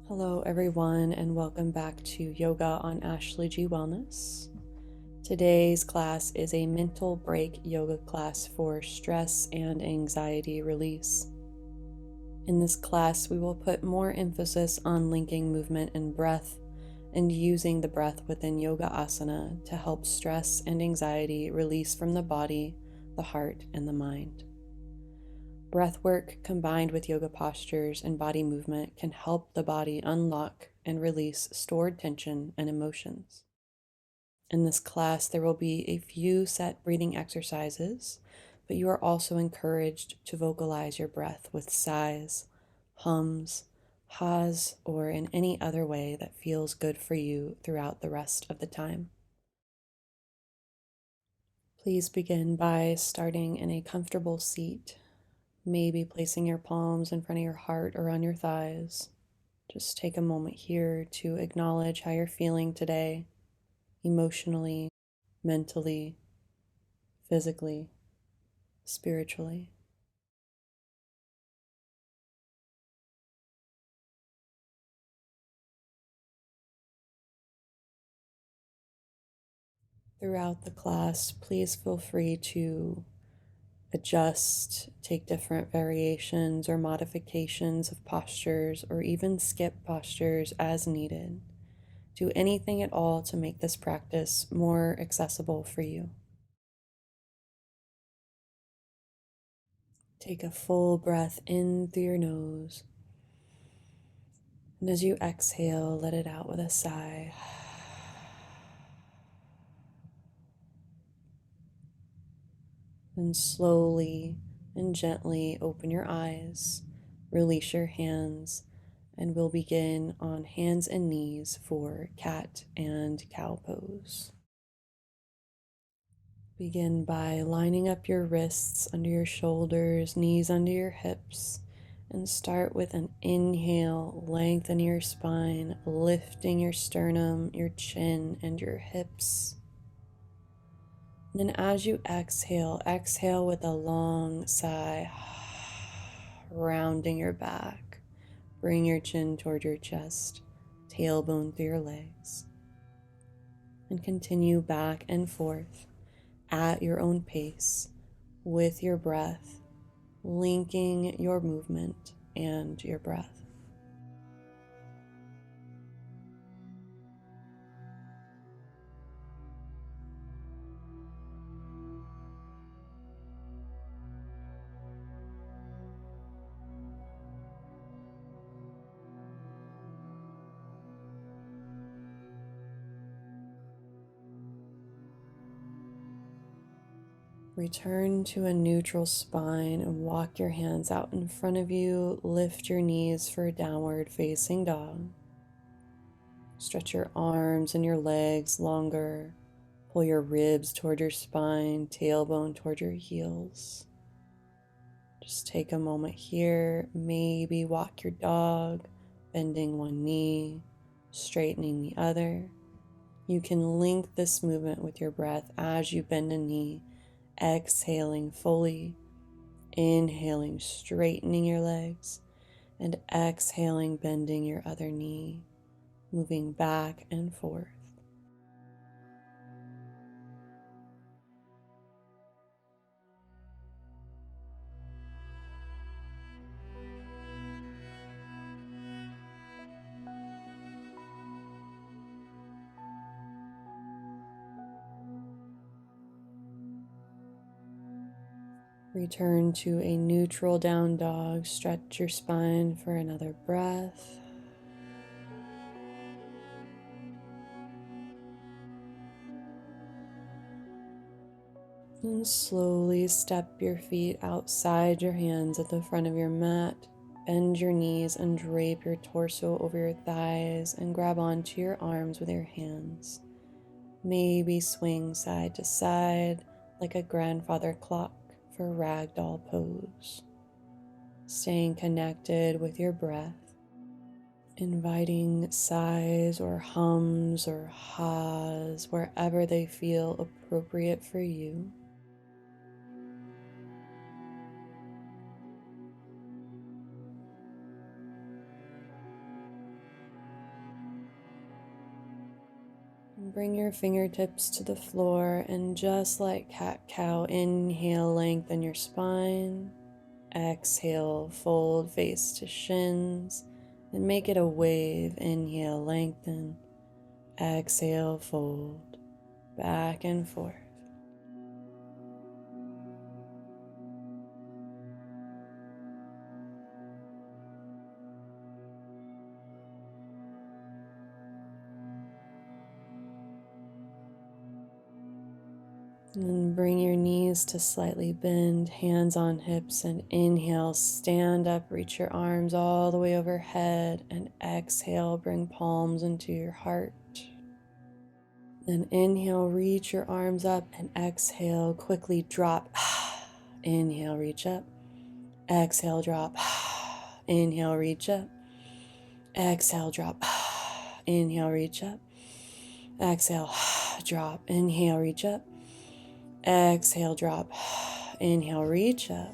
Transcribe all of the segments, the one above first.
Hello, everyone, and welcome back to Yoga on Ashley G Wellness. Today's class is a mental break yoga class for stress and anxiety release. In this class, we will put more emphasis on linking movement and breath and using the breath within yoga asana to help stress and anxiety release from the body, the heart, and the mind. Breath work combined with yoga postures and body movement can help the body unlock and release stored tension and emotions. In this class, there will be a few set breathing exercises, but you are also encouraged to vocalize your breath with sighs, hums, hahs, or in any other way that feels good for you throughout the rest of the time. Please begin by starting in a comfortable seat. Maybe placing your palms in front of your heart or on your thighs. Just take a moment here to acknowledge how you're feeling today, emotionally, mentally, physically, spiritually. Throughout the class, please feel free to adjust, take different variations or modifications of postures, or even skip postures as needed. Do anything at all to make this practice more accessible for you. Take a full breath in through your nose. And as you exhale, let it out with a sigh. Then slowly and gently open your eyes, release your hands, and we'll begin on hands and knees for cat and cow pose. Begin by lining up your wrists under your shoulders, knees under your hips, and start with an inhale, lengthen your spine, lifting your sternum, your chin, and your hips. Then as you exhale, exhale with a long sigh, rounding your back. Bring your chin toward your chest, tailbone through your legs, and continue back and forth at your own pace with your breath, linking your movement and your breath. Return to a neutral spine and walk your hands out in front of you. Lift your knees for downward facing dog. Stretch your arms and your legs longer. Pull your ribs toward your spine, tailbone toward your heels. Just take a moment here. Maybe walk your dog, bending one knee, straightening the other. You can link this movement with your breath as you bend a knee, exhaling fully, inhaling, straightening your legs, and exhaling, bending your other knee, moving back and forth. Return to a neutral down dog. Stretch your spine for another breath. And slowly step your feet outside your hands at the front of your mat. Bend your knees and drape your torso over your thighs and grab onto your arms with your hands. Maybe swing side to side like a grandfather clock for ragdoll pose. Staying connected with your breath, inviting sighs or hums or hahs wherever they feel appropriate for you. Bring your fingertips to the floor and just like cat-cow, inhale, lengthen your spine. Exhale, fold face to shins and make it a wave. Inhale, lengthen. Exhale, fold. Back and forth. And then bring your knees to slightly bend, hands on hips, and inhale, stand up, reach your arms all the way overhead, and exhale, bring palms into your heart. Then inhale, reach your arms up, and exhale, quickly drop. Inhale, reach up. Exhale, drop. Inhale, reach up. Exhale, drop. Inhale, reach up. Exhale, drop. Inhale, reach up. Exhale, drop. Inhale, reach up.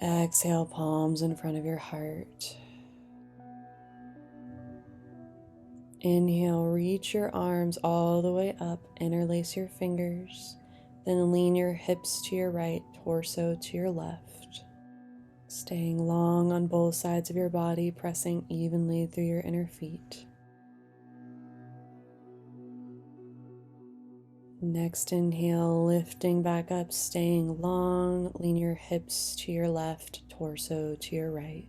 Exhale, palms in front of your heart. Inhale, reach your arms all the way up, interlace your fingers, then lean your hips to your right, torso to your left. Staying long on both sides of your body, pressing evenly through your inner feet. Next inhale, lifting back up, staying long, lean your hips to your left, torso to your right.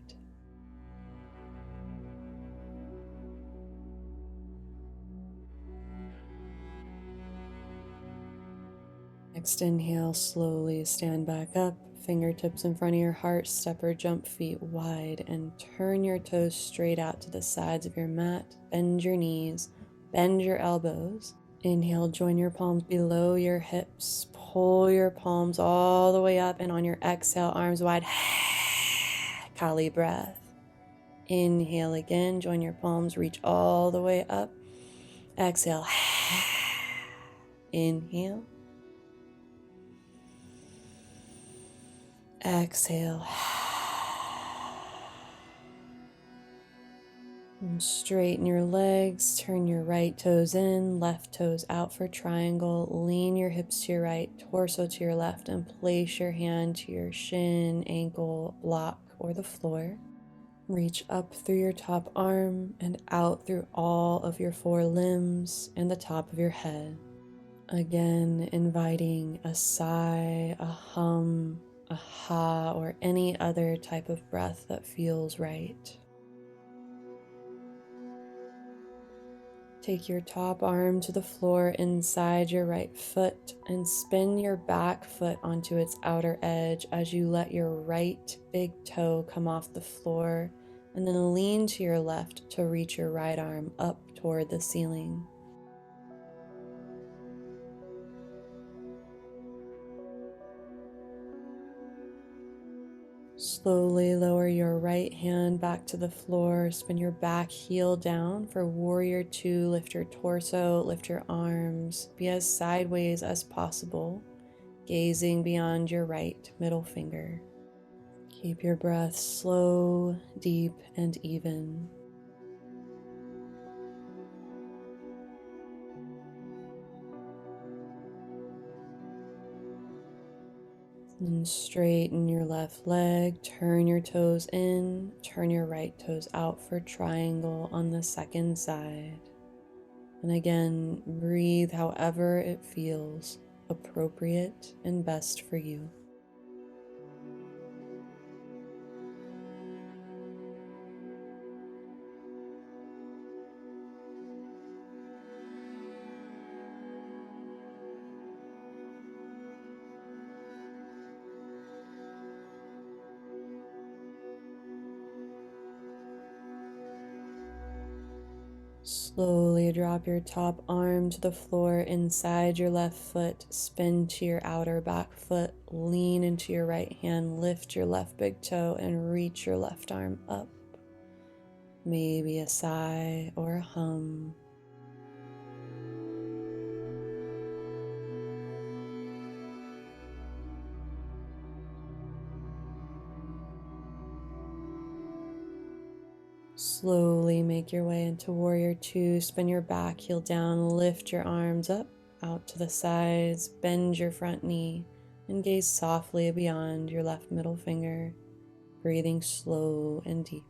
Next inhale, slowly stand back up, fingertips in front of your heart, step or jump feet wide, and turn your toes straight out to the sides of your mat. Bend your knees, bend your elbows. Inhale, join your palms below your hips. Pull your palms all the way up, and on your exhale, arms wide. Kali breath. Inhale again, join your palms, reach all the way up. Exhale. Inhale. Exhale. And straighten your legs, turn your right toes in, left toes out for triangle. Lean your hips to your right, torso to your left, and place your hand to your shin, ankle, block, or the floor. Reach up through your top arm and out through all of your four limbs and the top of your head. Again, inviting a sigh, a hum, a ha, or any other type of breath that feels right. Take your top arm to the floor inside your right foot and spin your back foot onto its outer edge as you let your right big toe come off the floor, and then lean to your left to reach your right arm up toward the ceiling. Slowly lower your right hand back to the floor, spin your back heel down for warrior two, lift your torso, lift your arms, be as sideways as possible, gazing beyond your right middle finger. Keep your breath slow, deep, and even. And straighten your left leg, turn your toes in, turn your right toes out for triangle on the second side. And again, breathe however it feels appropriate and best for you. Slowly drop your top arm to the floor inside your left foot, spin to your outer back foot, lean into your right hand, lift your left big toe, and reach your left arm up. Maybe a sigh or a hum. Slowly make your way into Warrior Two. Spin your back heel down, lift your arms up, out to the sides, bend your front knee, and gaze softly beyond your left middle finger, breathing slow and deep.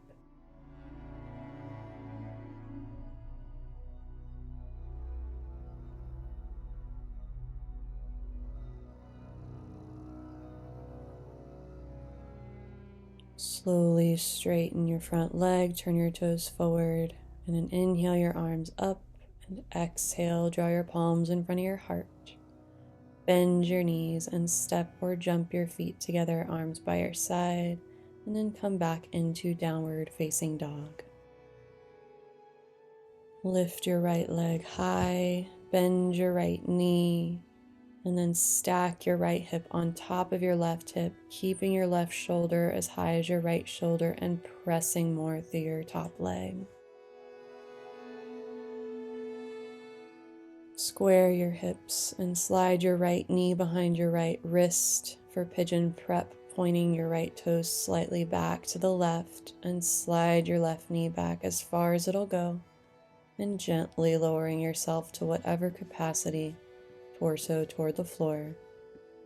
Slowly straighten your front leg, turn your toes forward, and then inhale your arms up, and exhale, draw your palms in front of your heart. Bend your knees and step or jump your feet together, arms by your side, and then come back into downward facing dog. Lift your right leg high, bend your right knee, and then stack your right hip on top of your left hip, keeping your left shoulder as high as your right shoulder and pressing more through your top leg. Square your hips and slide your right knee behind your right wrist for pigeon prep, pointing your right toes slightly back to the left, and slide your left knee back as far as it'll go, and gently lowering yourself to whatever capacity, torso toward the floor,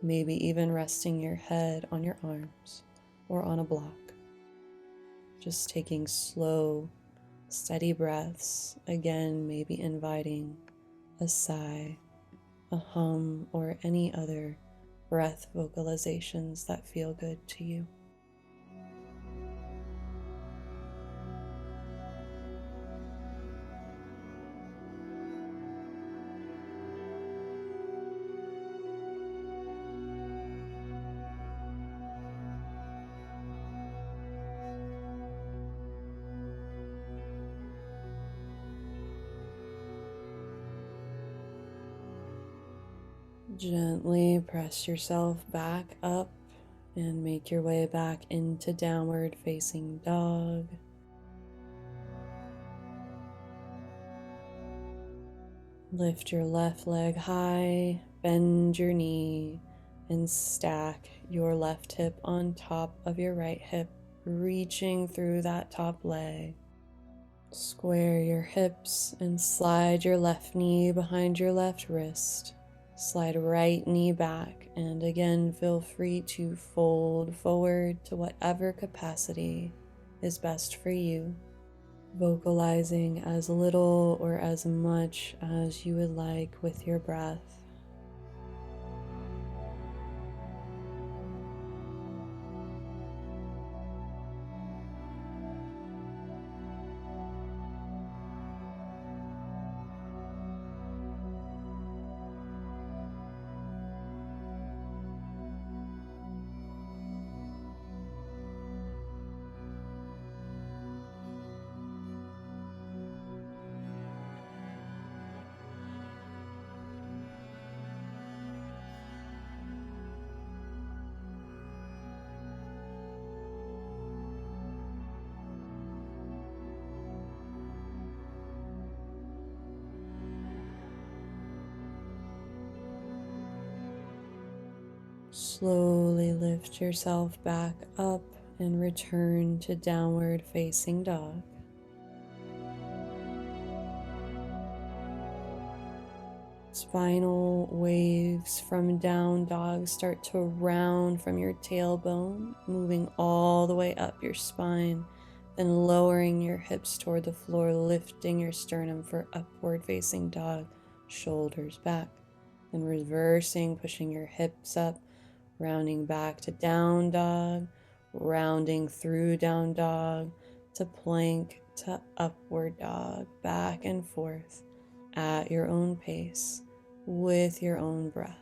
maybe even resting your head on your arms or on a block. Just taking slow, steady breaths, again maybe inviting a sigh, a hum, or any other breath vocalizations that feel good to you. Gently press yourself back up and make your way back into downward facing dog. Lift your left leg high, bend your knee, and stack your left hip on top of your right hip, reaching through that top leg. Square your hips and slide your left knee behind your left wrist. Slide right knee back, and again feel free to fold forward to whatever capacity is best for you, vocalizing as little or as much as you would like with your breath. Slowly lift yourself back up and return to downward facing dog. Spinal waves from down dog start to round from your tailbone, moving all the way up your spine, then lowering your hips toward the floor, lifting your sternum for upward facing dog, shoulders back, then reversing, pushing your hips up, rounding back to down dog, rounding through down dog, to plank, to upward dog, back and forth at your own pace, with your own breath.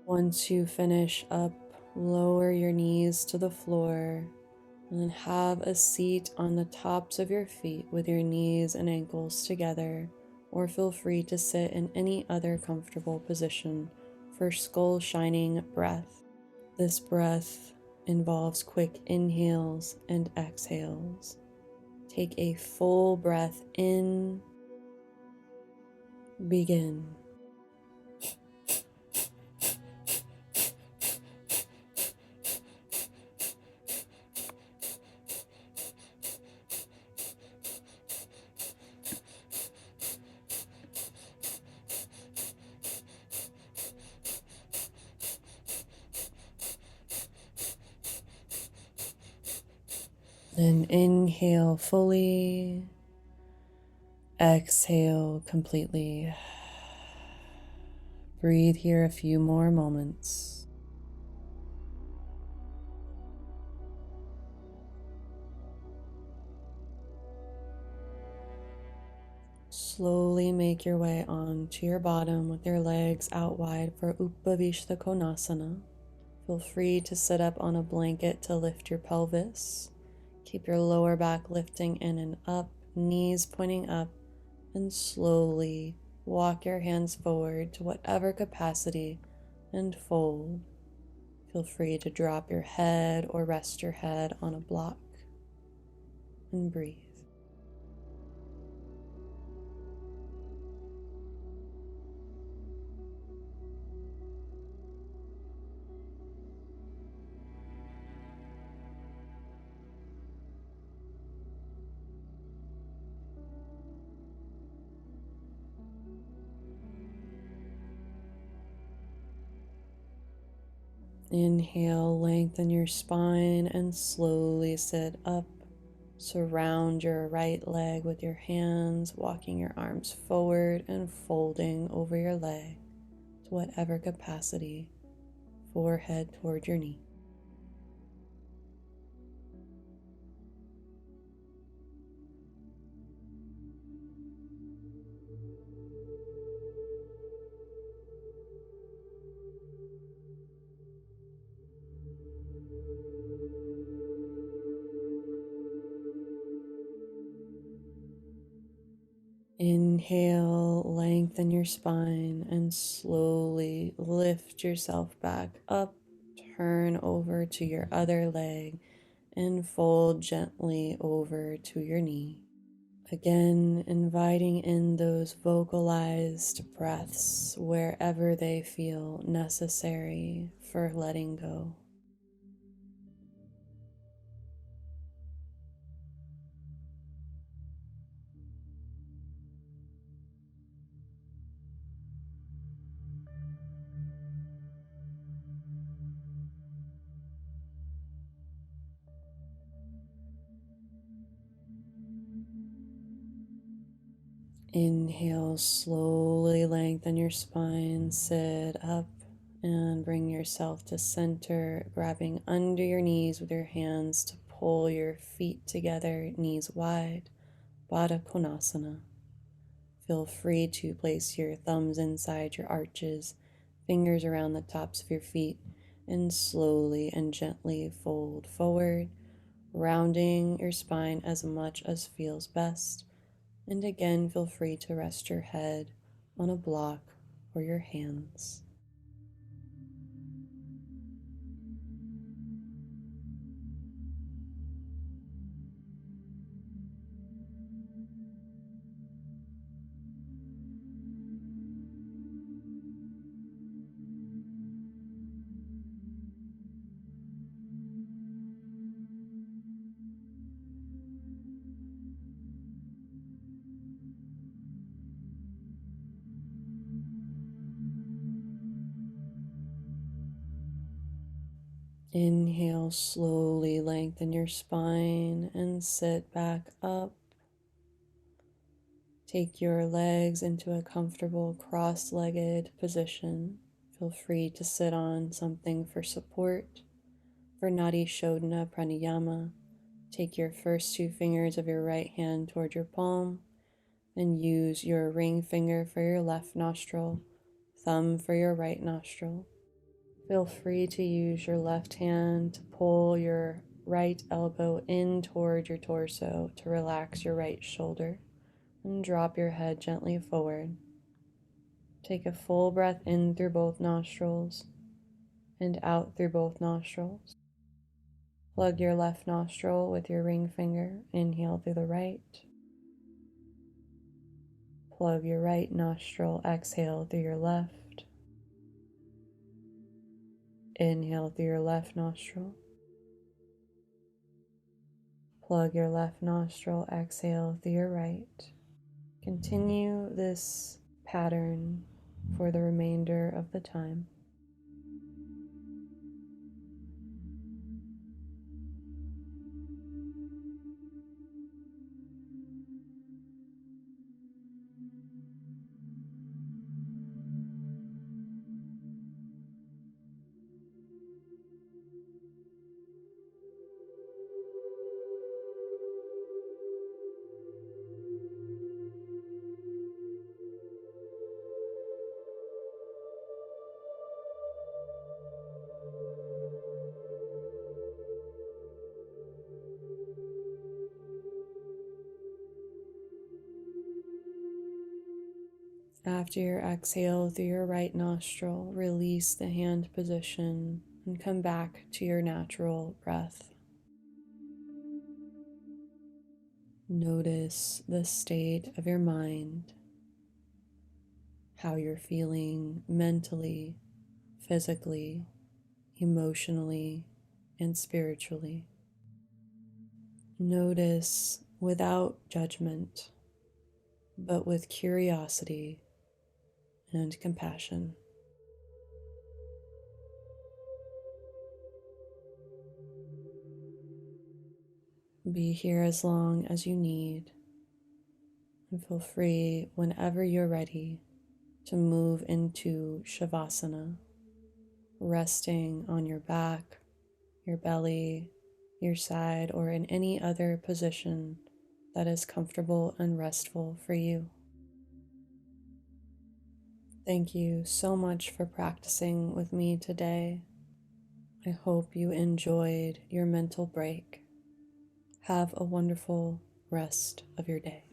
Once you finish up, lower your knees to the floor and then have a seat on the tops of your feet with your knees and ankles together, or feel free to sit in any other comfortable position for skull shining breath. This breath involves quick inhales and exhales. Take a full breath in. Begin. Then inhale fully, exhale completely. Breathe here a few more moments. Slowly make your way onto your bottom with your legs out wide for Upavishta Konasana. Feel free to sit up on a blanket to lift your pelvis. Keep your lower back lifting in and up, knees pointing up, and slowly walk your hands forward to whatever capacity and fold. Feel free to drop your head or rest your head on a block and breathe. Inhale, lengthen your spine and slowly sit up. Surround your right leg with your hands, walking your arms forward and folding over your leg to whatever capacity, forehead toward your knee. Inhale, lengthen your spine and slowly lift yourself back up. Turn over to your other leg and fold gently over to your knee. Again, inviting in those vocalized breaths wherever they feel necessary for letting go. Inhale, slowly lengthen your spine, sit up and bring yourself to center, grabbing under your knees with your hands to pull your feet together, knees wide, Baddha Konasana. Feel free to place your thumbs inside your arches, fingers around the tops of your feet, and slowly and gently fold forward, rounding your spine as much as feels best. And again, feel free to rest your head on a block or your hands. Inhale, slowly lengthen your spine and sit back up. Take your legs into a comfortable cross-legged position. Feel free to sit on something for support. For Nadi Shodhana Pranayama, take your first two fingers of your right hand toward your palm and use your ring finger for your left nostril, thumb for your right nostril. Feel free to use your left hand to pull your right elbow in toward your torso to relax your right shoulder and drop your head gently forward. Take a full breath in through both nostrils and out through both nostrils. Plug your left nostril with your ring finger. Inhale through the right. Plug your right nostril. Exhale through your left. Inhale through your left nostril. Plug your left nostril. Exhale through your right. Continue this pattern for the remainder of the time. After your exhale through your right nostril, release the hand position and come back to your natural breath. Notice the state of your mind, how you're feeling mentally, physically, emotionally, and spiritually. Notice without judgment, but with curiosity and compassion. Be here as long as you need, and feel free whenever you're ready to move into Shavasana, resting on your back, your belly, your side, or in any other position that is comfortable and restful for you. Thank you so much for practicing with me today. I hope you enjoyed your mental break. Have a wonderful rest of your day.